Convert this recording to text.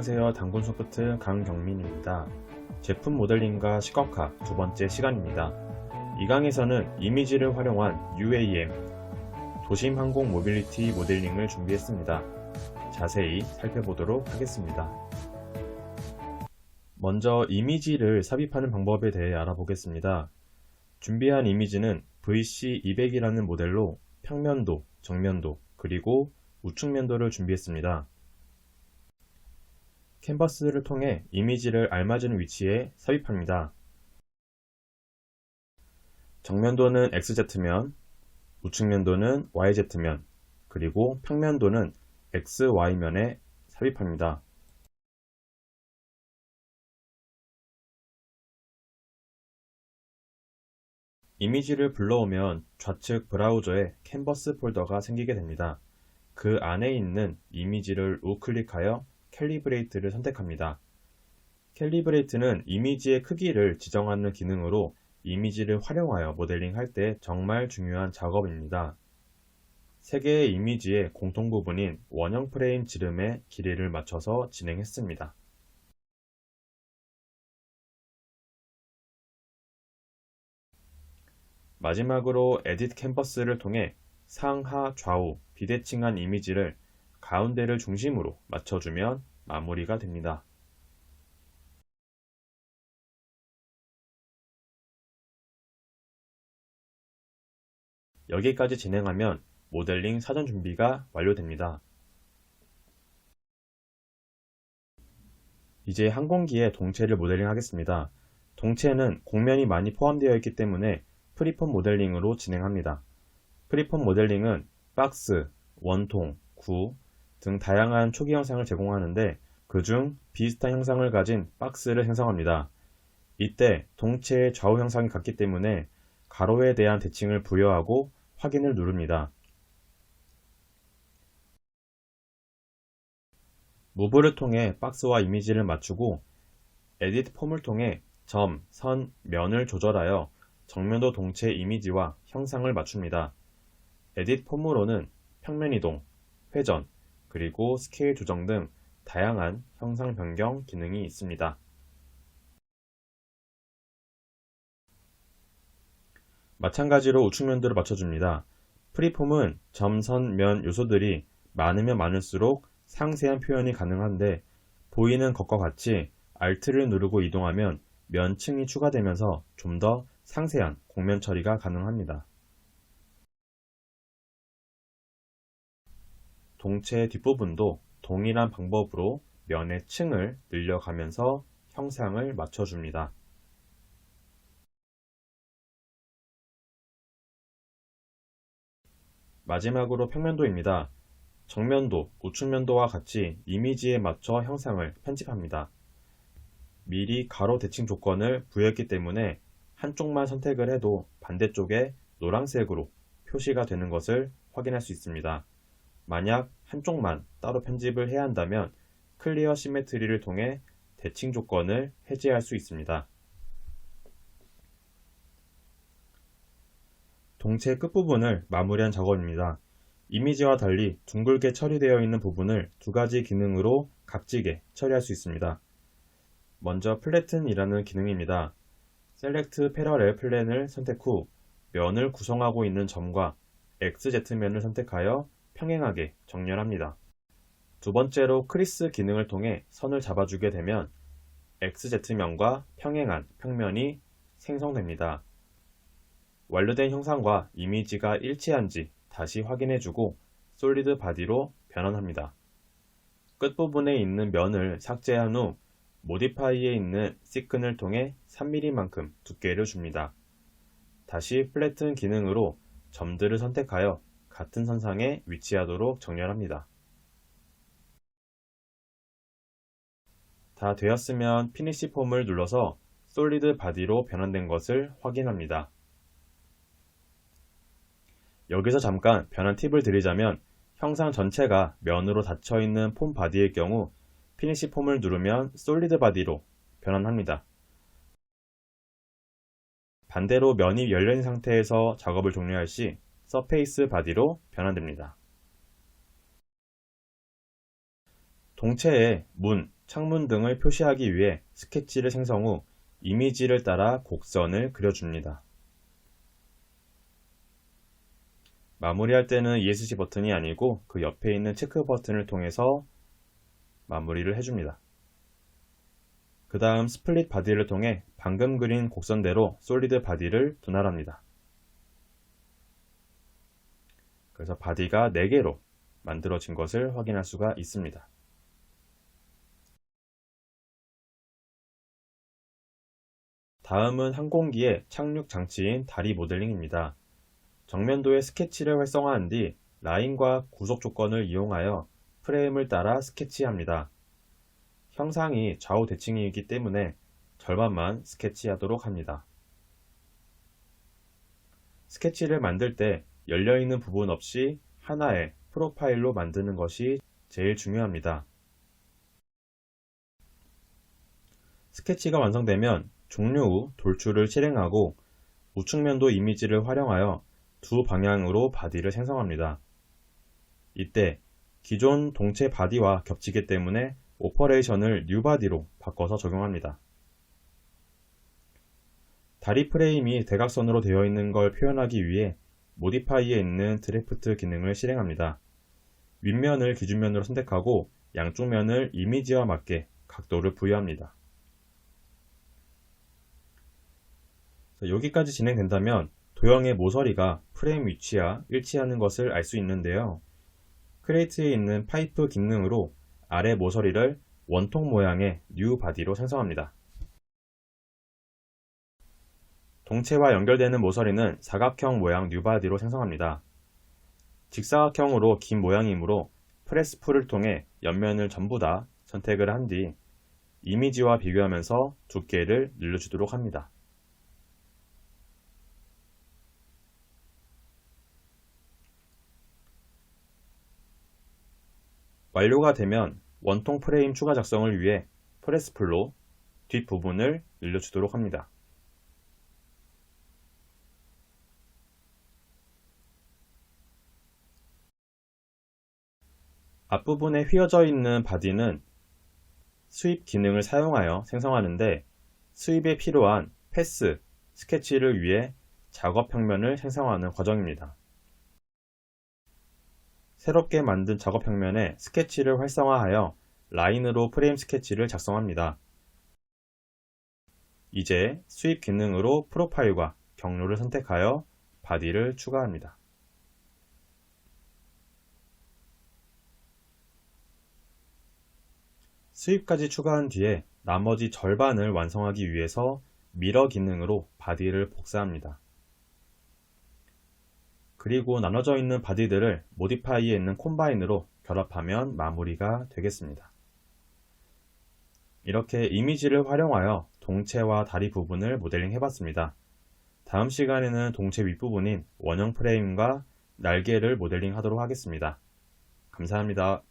안녕하세요. 당근소프트 강경민입니다. 제품 모델링과 시각화 두 번째 시간입니다. 이 강에서는 이미지를 활용한 UAM, 도심 항공 모빌리티 모델링을 준비했습니다. 자세히 살펴보도록 하겠습니다. 먼저 이미지를 삽입하는 방법에 대해 알아보겠습니다. 준비한 이미지는 VC200이라는 모델로 평면도, 정면도, 그리고 우측면도를 준비했습니다. 캔버스를 통해 이미지를 알맞은 위치에 삽입합니다. 정면도는 XZ면, 우측면도는 YZ면, 그리고 평면도는 XY면에 삽입합니다. 이미지를 불러오면 좌측 브라우저에 캔버스 폴더가 생기게 됩니다. 그 안에 있는 이미지를 우클릭하여 캘리브레이트를 선택합니다. 캘리브레이트는 이미지의 크기를 지정하는 기능으로 이미지를 활용하여 모델링할 때 정말 중요한 작업입니다. 세 개의 이미지의 공통 부분인 원형 프레임 지름의 길이를 맞춰서 진행했습니다. 마지막으로 에딧 캔버스를 통해 상하 좌우 비대칭한 이미지를 가운데를 중심으로 맞춰주면 마무리가 됩니다. 여기까지 진행하면 모델링 사전 준비가 완료됩니다. 이제 항공기의 동체를 모델링 하겠습니다. 동체는 곡면이 많이 포함되어 있기 때문에 프리폼 모델링으로 진행합니다. 프리폼 모델링은 박스, 원통, 구 등 다양한 초기 형상을 제공하는데 그중 비슷한 형상을 가진 박스를 생성합니다. 이때 동체의 좌우 형상이 같기 때문에 가로에 대한 대칭을 부여하고 확인을 누릅니다. 무브를 통해 박스와 이미지를 맞추고 에딧 폼을 통해 점, 선, 면을 조절하여 정면도 동체 이미지와 형상을 맞춥니다. 에딧 폼으로는 평면 이동, 회전, 그리고 스케일 조정 등 다양한 형상 변경 기능이 있습니다. 마찬가지로 우측면도를 맞춰줍니다. 프리폼은 점, 선, 면 요소들이 많으면 많을수록 상세한 표현이 가능한데 보이는 것과 같이 Alt를 누르고 이동하면 면층이 추가되면서 좀 더 상세한 곡면 처리가 가능합니다. 동체 뒷부분도 동일한 방법으로 면의 층을 늘려가면서 형상을 맞춰줍니다. 마지막으로 평면도입니다. 정면도, 우측면도와 같이 이미지에 맞춰 형상을 편집합니다. 미리 가로 대칭 조건을 부여했기 때문에 한쪽만 선택을 해도 반대쪽에 노란색으로 표시가 되는 것을 확인할 수 있습니다. 만약 한쪽만 따로 편집을 해야 한다면 클리어 시메트리를 통해 대칭 조건을 해제할 수 있습니다. 동체 끝부분을 마무리한 작업입니다. 이미지와 달리 둥글게 처리되어 있는 부분을 두 가지 기능으로 각지게 처리할 수 있습니다. 먼저 플래튼이라는 기능입니다. 셀렉트 패러렐 플랜을 선택 후 면을 구성하고 있는 점과 XZ면을 선택하여 평행하게 정렬합니다. 두 번째로 크리스 기능을 통해 선을 잡아주게 되면 XZ면과 평행한 평면이 생성됩니다. 완료된 형상과 이미지가 일치한지 다시 확인해주고 솔리드 바디로 변환합니다. 끝부분에 있는 면을 삭제한 후 모디파이에 있는 시큰을 통해 3mm만큼 두께를 줍니다. 다시 플래튼 기능으로 점들을 선택하여 같은 선상에 위치하도록 정렬합니다. 다 되었으면 피니시 폼을 눌러서 솔리드 바디로 변환된 것을 확인합니다. 여기서 잠깐 변환 팁을 드리자면 형상 전체가 면으로 닫혀있는 폼 바디의 경우 피니시 폼을 누르면 솔리드 바디로 변환합니다. 반대로 면이 열려있는 상태에서 작업을 종료할 시 서페이스 바디로 변환됩니다. 동체에 문, 창문 등을 표시하기 위해 스케치를 생성 후 이미지를 따라 곡선을 그려줍니다. 마무리할 때는 ESC 버튼이 아니고 그 옆에 있는 체크 버튼을 통해서 마무리를 해줍니다. 그 다음 스플릿 바디를 통해 방금 그린 곡선대로 솔리드 바디를 분할합니다. 그래서 바디가 4개로 만들어진 것을 확인할 수가 있습니다. 다음은 항공기의 착륙 장치인 다리 모델링입니다. 정면도의 스케치를 활성화한 뒤 라인과 구속 조건을 이용하여 프레임을 따라 스케치합니다. 형상이 좌우 대칭이기 때문에 절반만 스케치하도록 합니다. 스케치를 만들 때 열려있는 부분 없이 하나의 프로파일로 만드는 것이 제일 중요합니다. 스케치가 완성되면 종료 후 돌출을 실행하고 우측면도 이미지를 활용하여 두 방향으로 바디를 생성합니다. 이때 기존 동체 바디와 겹치기 때문에 오퍼레이션을 뉴 바디로 바꿔서 적용합니다. 다리 프레임이 대각선으로 되어 있는 걸 표현하기 위해 모디파이에 있는 드래프트 기능을 실행합니다. 윗면을 기준면으로 선택하고 양쪽 면을 이미지와 맞게 각도를 부여합니다. 여기까지 진행된다면 도형의 모서리가 프레임 위치와 일치하는 것을 알 수 있는데요. 크레이트에 있는 파이프 기능으로 아래 모서리를 원통 모양의 뉴 바디로 생성합니다. 동체와 연결되는 모서리는 사각형 모양 뉴 바디로 생성합니다. 직사각형으로 긴 모양이므로 프레스 풀을 통해 옆면을 전부 다 선택을 한 뒤 이미지와 비교하면서 두께를 늘려주도록 합니다. 완료가 되면 원통 프레임 추가 작성을 위해 프레스풀로 뒷부분을 늘려주도록 합니다. 앞부분에 휘어져 있는 바디는 스윕 기능을 사용하여 생성하는데 스윕에 필요한 패스, 스케치를 위해 작업 평면을 생성하는 과정입니다. 새롭게 만든 작업 평면에 스케치를 활성화하여 라인으로 프레임 스케치를 작성합니다. 이제 스윕 기능으로 프로파일과 경로를 선택하여 바디를 추가합니다. 스윕까지 추가한 뒤에 나머지 절반을 완성하기 위해서 미러 기능으로 바디를 복사합니다. 그리고 나눠져 있는 바디들을 모디파이에 있는 콤바인으로 결합하면 마무리가 되겠습니다. 이렇게 이미지를 활용하여 동체와 다리 부분을 모델링 해봤습니다. 다음 시간에는 동체 윗부분인 원형 프레임과 날개를 모델링 하도록 하겠습니다. 감사합니다.